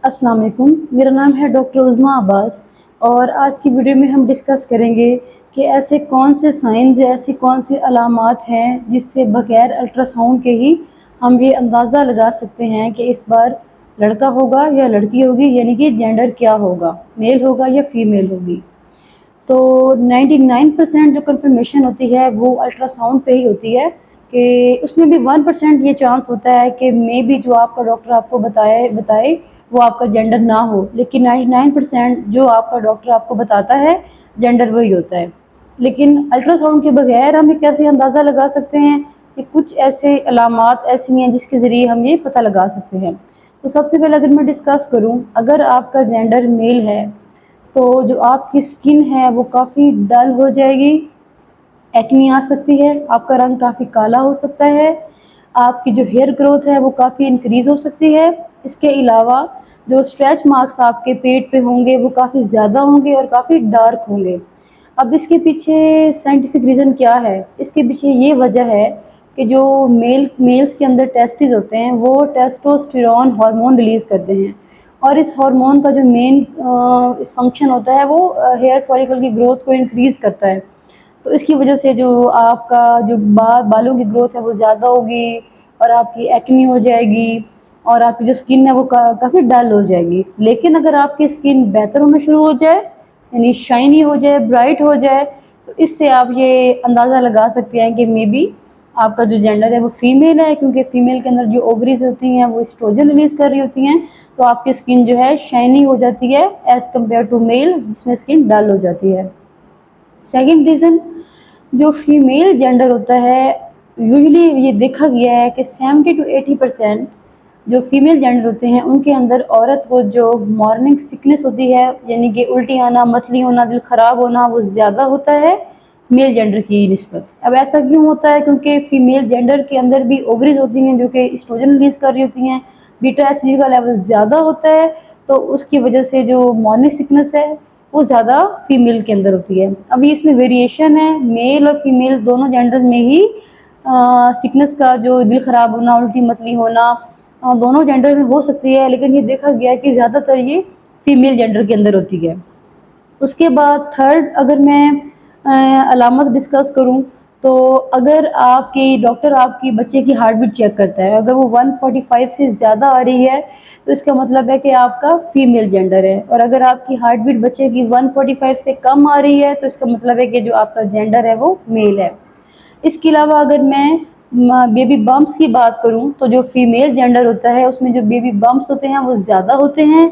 अस्सलाम वालेकुम। मेरा नाम है डॉक्टर उज़्मा अब्बास और आज की वीडियो में हम डिस्कस करेंगे कि ऐसे कौन से साइंस या ऐसी कौन सी अलामात हैं जिससे बगैर अल्ट्रासाउंड के ही हम ये अंदाज़ा लगा सकते हैं कि इस बार लड़का होगा या लड़की होगी, यानी कि जेंडर क्या होगा, मेल होगा या फीमेल होगी। तो 99% जो कंफर्मेशन होती है वो अल्ट्रासाउंड पे ही होती है कि उसमें भी 1% ये चांस होता है कि मे बी जो आपका डॉक्टर आपको बताए वो आपका जेंडर ना हो, लेकिन 99% जो आपका डॉक्टर आपको बताता है जेंडर वही होता है। लेकिन अल्ट्रासाउंड के बगैर हम ये कैसे अंदाज़ा लगा सकते हैं कि कुछ ऐसे अलामात ऐसी हैं जिसके ज़रिए हम ये पता लगा सकते हैं। तो सबसे पहले अगर मैं डिस्कस करूं, अगर आपका जेंडर मेल है तो जो आपकी स्किन है वो काफ़ी डल हो जाएगी, एक्नी आ सकती है, आपका रंग काफ़ी काला हो सकता है, आपकी जो हेयर ग्रोथ है वो काफ़ी इंक्रीज़ हो सकती है। इसके अलावा जो स्ट्रेच मार्क्स आपके पेट पे होंगे वो काफ़ी ज़्यादा होंगे और काफ़ी डार्क होंगे। अब इसके पीछे साइंटिफिक रीज़न क्या है? इसके पीछे ये वजह है कि जो मेल्स के अंदर टेस्टिस होते हैं वो टेस्टोस्टेरोन हार्मोन रिलीज़ करते हैं और इस हार्मोन का जो मेन फंक्शन होता है वो हेयर फॉलिकल की ग्रोथ को इंक्रीज़ करता है। तो इसकी वजह से जो आपका जो बालों की ग्रोथ है वो ज़्यादा होगी और आपकी एक्नी हो जाएगी और आपकी जो स्किन है वो काफ़ी डल हो जाएगी। लेकिन अगर आपकी स्किन बेहतर होना शुरू हो जाए, यानी शाइनी हो जाए, ब्राइट हो जाए, तो इससे आप ये अंदाज़ा लगा सकते हैं कि मे बी आपका जो जेंडर है वो फीमेल है, क्योंकि फीमेल के अंदर जो ओवरीज होती हैं वो एस्ट्रोजन रिलीज़ कर रही होती हैं, तो आपकी स्किन जो है शाइनी हो जाती है एज़ कम्पेयर टू मेल जिसमें स्किन डल हो जाती है। सेकंड रीज़न, जो फीमेल जेंडर होता है, यूजुअली ये देखा गया है कि 70 to 80% जो फीमेल जेंडर होते हैं उनके अंदर औरत को जो मॉर्निंग सिकनेस होती है, यानी कि उल्टी आना, मतली होना, दिल ख़राब होना, वो ज़्यादा होता है मेल जेंडर की निस्बत। अब ऐसा क्यों होता है? क्योंकि फीमेल जेंडर के अंदर भी ओवरीज होती हैं जो कि एस्ट्रोजन रिलीज़ कर रही होती हैं, बीटा एसिड का लेवल ज़्यादा होता है, तो उसकी वजह से जो मॉर्निंग सिकनेस है वो ज़्यादा फीमेल के अंदर होती है। अभी इसमें वेरिएशन है, मेल और फीमेल दोनों जेंडर में ही सिकनेस का जो दिल ख़राब होना, उल्टी मतली होना दोनों जेंडर में हो सकती है, लेकिन ये देखा गया है कि ज़्यादातर ये फीमेल जेंडर के अंदर होती है। उसके बाद थर्ड, अगर मैं अलामत डिस्कस करूं, तो अगर आपकी डॉक्टर आपकी बच्चे की हार्ट बीट चेक करता है, अगर वो 145 से ज़्यादा आ रही है तो इसका मतलब है कि आपका फीमेल जेंडर है, और अगर आपकी हार्ट बीट बच्चे की 145 से कम आ रही है तो इसका मतलब है कि जो आपका जेंडर है वो मेल है। इसके अलावा अगर मैं बेबी बम्प्स की बात करूं, तो जो फीमेल जेंडर होता है उसमें जो बेबी बम्प्स होते हैं वो ज़्यादा होते हैं,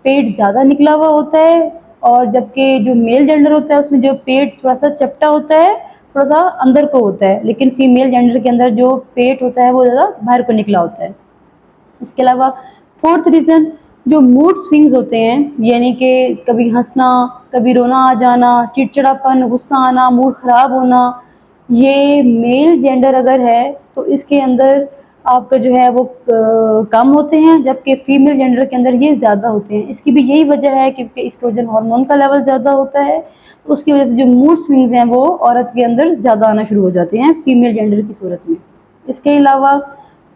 पेट ज़्यादा निकला हुआ होता है, और जबकि जो मेल जेंडर होता है उसमें जो पेट थोड़ा सा चपटा होता है, थोड़ा सा अंदर को होता है, लेकिन फीमेल जेंडर के अंदर जो पेट होता है वो ज़्यादा बाहर को निकला होता है। इसके अलावा फोर्थ रीज़न, जो मूड स्विंग्स होते हैं, यानी कि कभी हंसना, कभी रोना आ जाना, चिड़चिड़ापन, गुस्सा आना, मूड ख़राब होना, ये मेल जेंडर अगर है तो इसके अंदर आपका जो है वो कम होते हैं, जबकि फीमेल जेंडर के अंदर ये ज़्यादा होते हैं। इसकी भी यही वजह है क्योंकि एस्ट्रोजन हार्मोन का लेवल ज़्यादा होता है, तो उसकी वजह से जो मूड स्विंग्स हैं वो औरत के अंदर ज़्यादा आना शुरू हो जाते हैं फीमेल जेंडर की सूरत में। इसके अलावा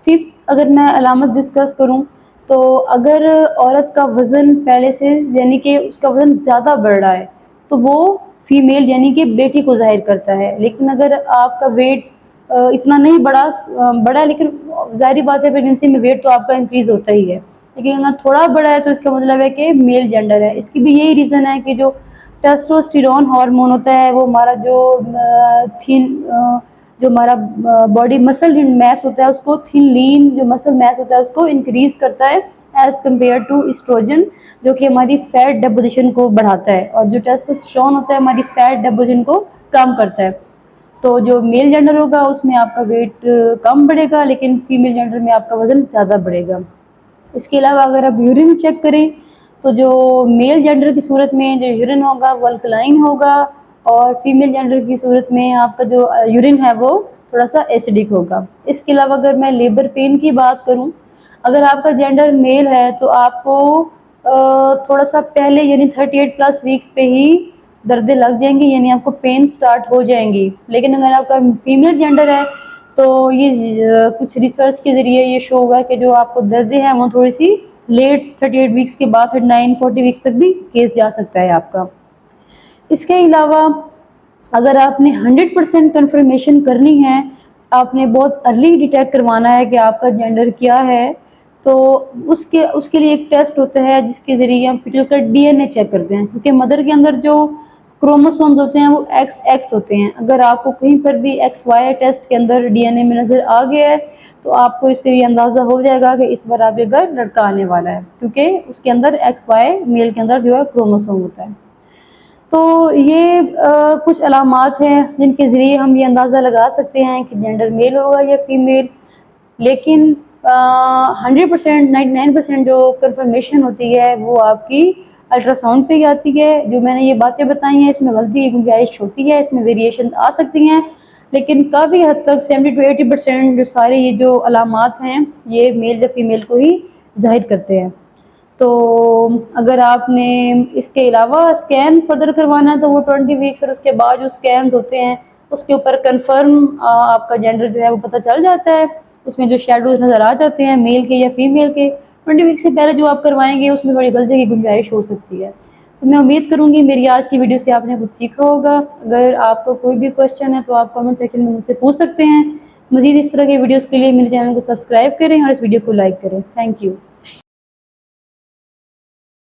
फिफ्थ, अगर मैं अलामत डिस्कस करूं, तो अगर औरत का वज़न पहले से, यानी कि उसका वज़न ज़्यादा बढ़ रहा है, तो वो फीमेल यानी कि बेटी को ज़ाहिर करता है। लेकिन अगर आपका वेट इतना नहीं बढ़ा है, लेकिन ज़ाहिर बात है प्रेगनेंसी में वेट तो आपका इंक्रीज़ होता ही है, लेकिन अगर थोड़ा बड़ा है तो इसका मतलब है कि मेल जेंडर है। इसकी भी यही रीज़न है कि जो टेस्टोस्टेरोन हार्मोन होता है वो हमारा जो हमारा बॉडी मसल मैस होता है उसको, थिन लीन जो मसल मैस होता है उसको इंक्रीज़ करता है एज़ कम्पेयर टू एस्ट्रोजन, जो कि हमारी फैट डेपोजिशन को बढ़ाता है, और जो टेस्टोस्टेरोन होता है हमारी फैट डेपोजिशन को कम करता है। तो जो मेल जेंडर होगा उसमें आपका वेट कम बढ़ेगा, लेकिन फीमेल जेंडर में आपका वज़न ज़्यादा बढ़ेगा। इसके अलावा अगर आप यूरिन चेक करें, तो जो मेल जेंडर की सूरत में जो यूरिन होगा वो अल्कलाइन होगा, और फीमेल जेंडर की सूरत में आपका जो यूरिन है वो थोड़ा सा एसिडिक होगा। इसके अलावा अगर मैं लेबर पेन की बात करूं, अगर आपका जेंडर मेल है तो आपको थोड़ा सा पहले, यानी 38+ वीक्स पे ही दर्दें लग जाएंगी, यानी आपको पेन स्टार्ट हो जाएंगी। लेकिन अगर आपका फीमेल जेंडर है तो ये कुछ रिसर्च के ज़रिए ये शो हुआ है कि जो आपको दर्दें हैं वो थोड़ी सी लेट 38 वीक्स के बाद 39-40 वीक्स तक भी केस जा सकता है आपका। इसके अलावा अगर आपने 100% कंफर्मेशन करनी है, आपने बहुत अर्ली डिटेक्ट करवाना है कि आपका जेंडर क्या है, तो उसके लिए एक टेस्ट होता है जिसके ज़रिए हम फीटल का डीएनए चेक करते हैं, क्योंकि मदर के अंदर जो क्रोमोसोम्स होते हैं वो XX होते हैं। अगर आपको कहीं पर भी XY टेस्ट के अंदर डीएनए में नज़र आ गया है तो आपको इससे ये अंदाज़ा हो जाएगा कि इस बार आपके घर लड़का आने वाला है, क्योंकि उसके अंदर XY मेल के अंदर जो है क्रोमोसोम होता है। तो ये कुछ अलामात हैं जिनके ज़रिए हम ये अंदाज़ा लगा सकते हैं कि जेंडर मेल होगा या फीमेल। लेकिन 100% 99% जो कंफर्मेशन होती है वो आपकी अल्ट्रासाउंड पे ही आती है। जो मैंने ये बातें बताई हैं इसमें गलती की गुंजाइश होती है, इसमें वेरिएशन आ सकती हैं, लेकिन काफ़ी हद तक 70 to 80% जो सारे ये जो अलामात हैं ये मेल या फीमेल को ही जाहिर करते हैं। तो अगर आपने इसके अलावा स्कैन फर्दर करवाना है तो वो 20 वीक्स और उसके बाद जो स्कैन होते हैं उसके ऊपर कंफर्म आपका जेंडर जो है वो पता चल जाता है। उसमें जो शेडोज नज़र आ जाते हैं मेल के या फीमेल के, 20 वीक से पहले जो आप करवाएंगे उसमें थोड़ी गलती की गुंजाइश हो सकती है। तो मैं उम्मीद करूँगी मेरी आज की वीडियो से आपने कुछ सीखा होगा। अगर आपको कोई भी क्वेश्चन है तो आप कमेंट सेक्शन में मुझसे पूछ सकते हैं। मज़ीद इस तरह के वीडियोज़ के लिए मेरे चैनल को सब्सक्राइब करें और इस वीडियो को लाइक करें। Thank you.